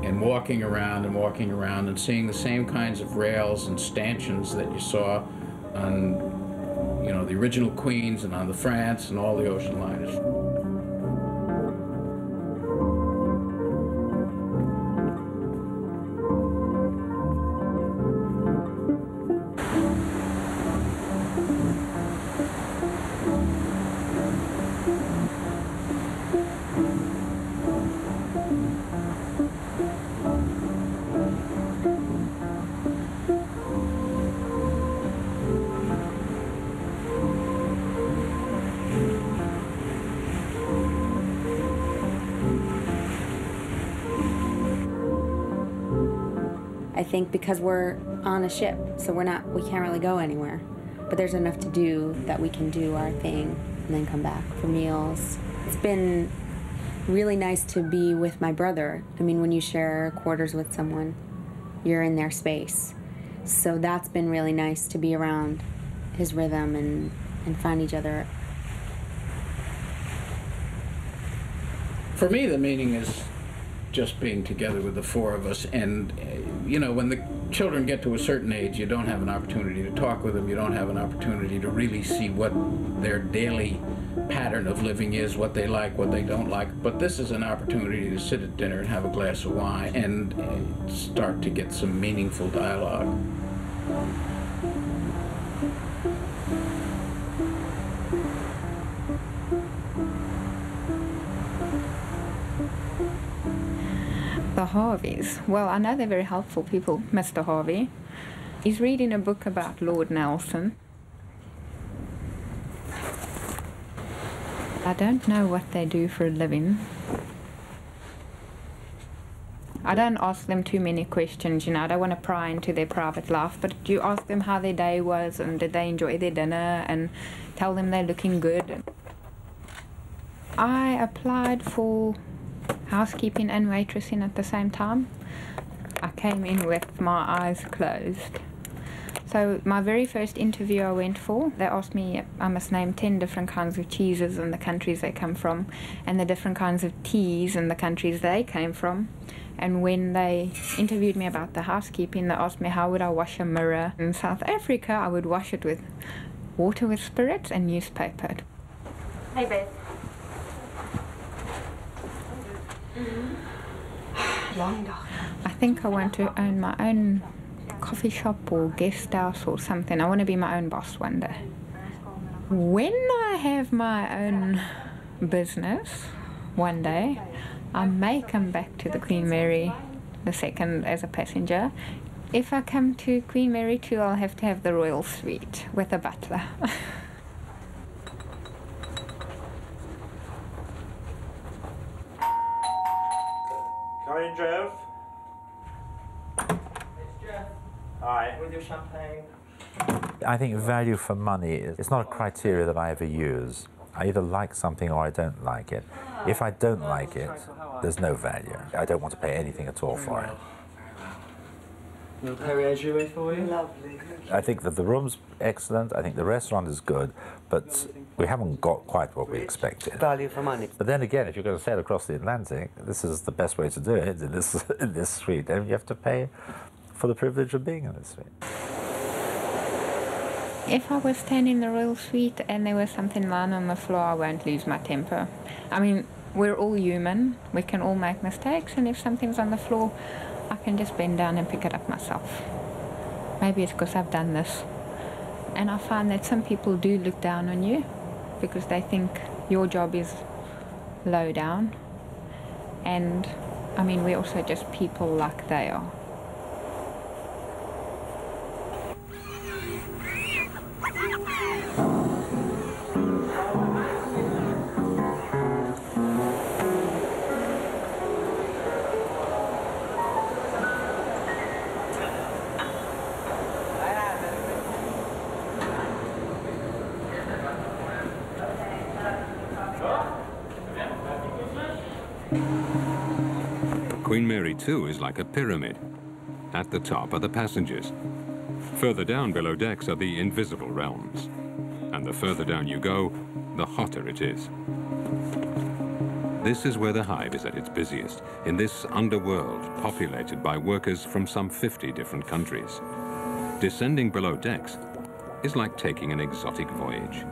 And walking around and seeing the same kinds of rails and stanchions that you saw on, you know, the original Queens and on the France and all the ocean liners. I think because we're on a ship, so we can't really go anywhere. But there's enough to do that we can do our thing and then come back for meals. It's been really nice to be with my brother. I mean, when you share quarters with someone, you're in their space. So that's been really nice to be around his rhythm and find each other. For me, the meaning is just being together with the four of us. And, you know, when the children get to a certain age, you don't have an opportunity to talk with them. You don't have an opportunity to really see what their daily pattern of living is, what they like, what they don't like. But this is an opportunity to sit at dinner and have a glass of wine and start to get some meaningful dialogue. The Harveys. Well, I know they're very helpful people. Mr. Harvey. He's reading a book about Lord Nelson. I don't know what they do for a living. I don't ask them too many questions, you know. I don't want to pry into their private life, but you ask them how their day was and did they enjoy their dinner and tell them they're looking good. I applied for housekeeping and waitressing at the same time. I came in with my eyes closed. So my very first interview I went for, they asked me I must name 10 different kinds of cheeses and the countries they come from, and the different kinds of teas and the countries they came from. And when they interviewed me about the housekeeping, they asked me how would I wash a mirror. In South Africa, I would wash it with water with spirits and newspaper. Hey, Beth. I think I want to own my own coffee shop or guest house or something. I want to be my own boss one day. When I have my own business one day, I may come back to the Queen Mary II as a passenger. If I come to Queen Mary II, I'll have to have the royal suite with a butler. Come in, Jeff. It's Jeff. Hi. With your champagne. I think value for money, it's not a criteria that I ever use. I either like something or I don't like it. If I don't like it, there's no value. I don't want to pay anything at all for it. Little Perrier Jouet for you. Lovely. I think that the room's excellent, I think the restaurant is good, but we haven't got quite what we expected. Value for money. But then again, if you're going to sail across the Atlantic, this is the best way to do it, in this suite. And you have to pay for the privilege of being in this suite. If I was staying in the royal suite and there was something lying on the floor, I won't lose my temper. I mean, we're all human, we can all make mistakes, and if something's on the floor, I can just bend down and pick it up myself. Maybe it's because I've done this. And I find that some people do look down on you because they think your job is low down. And, I mean, we're also just people like they are. Queen Mary 2 is like a pyramid. At the top are the passengers. Further down below decks are the invisible realms. And the further down you go, the hotter it is. This is where the hive is at its busiest, in this underworld populated by workers from some 50 different countries. Descending below decks is like taking an exotic voyage.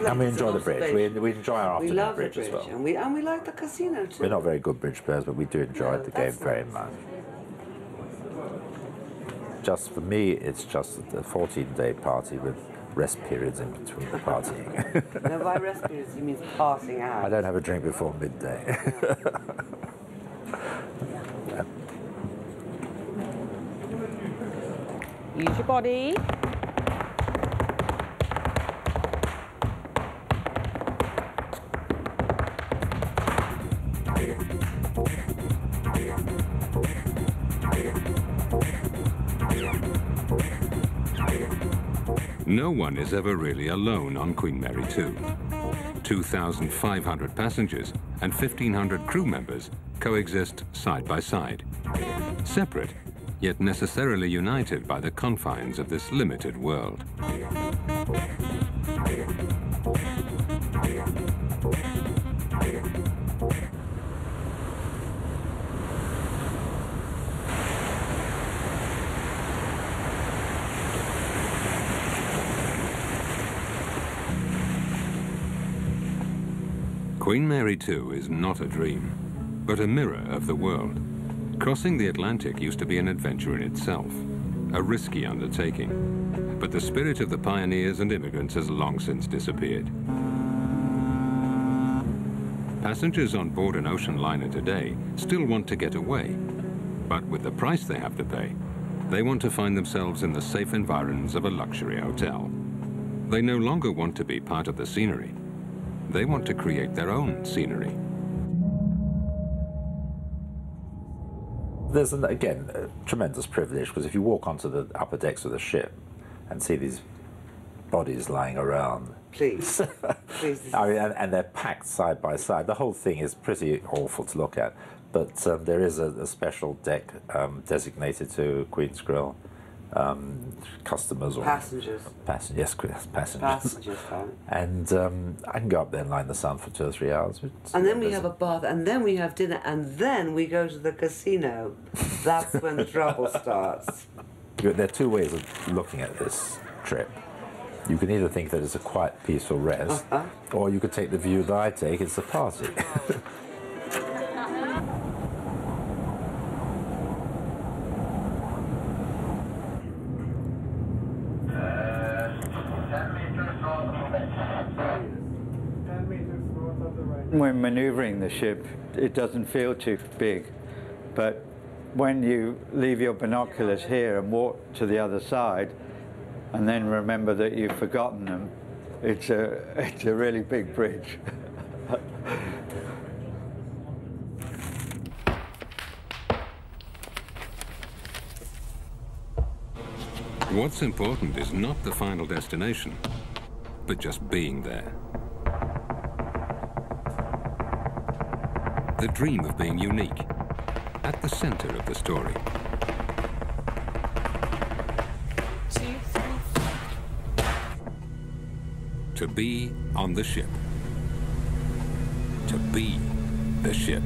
And we enjoy the bridge. We enjoy our afternoon bridge as well. And we like the casino too. We're not very good bridge players, but we do enjoy the game very much. Just for me, it's just a 14-day party with rest periods in between the partying. Now, by rest periods, you mean passing out? I don't have a drink before midday. Yeah. Use your body. No one is ever really alone on Queen Mary 2. 2,500 passengers and 1,500 crew members coexist side by side. Separate, yet necessarily united by the confines of this limited world. Queen Mary 2 is not a dream, but a mirror of the world. Crossing the Atlantic used to be an adventure in itself, a risky undertaking. But the spirit of the pioneers and immigrants has long since disappeared. Passengers on board an ocean liner today still want to get away, but with the price they have to pay, they want to find themselves in the safe environs of a luxury hotel. They no longer want to be part of the scenery. They want to create their own scenery. There's, again, a tremendous privilege, because if you walk onto the upper decks of the ship and see these bodies lying around. Please. Please. I mean, and they're packed side by side. The whole thing is pretty awful to look at. But there is a special deck designated to Queen's Grill. Customers or passengers. Yes, passengers. Passengers, fine. And I can go up there and lie in the sun for 2 or 3 hours. And then we have a bath, and then we have dinner, and then we go to the casino. That's when the trouble starts. There are 2 ways of looking at this trip. You can either think that it's a quiet, peaceful rest, or you could take the view that I take, it's a party. When maneuvering the ship, it doesn't feel too big, but when you leave your binoculars here and walk to the other side, and then remember that you've forgotten them, it's a really big bridge. What's important is not the final destination, but just being there. The dream of being unique, at the center of the story. To be on the ship. To be the ship.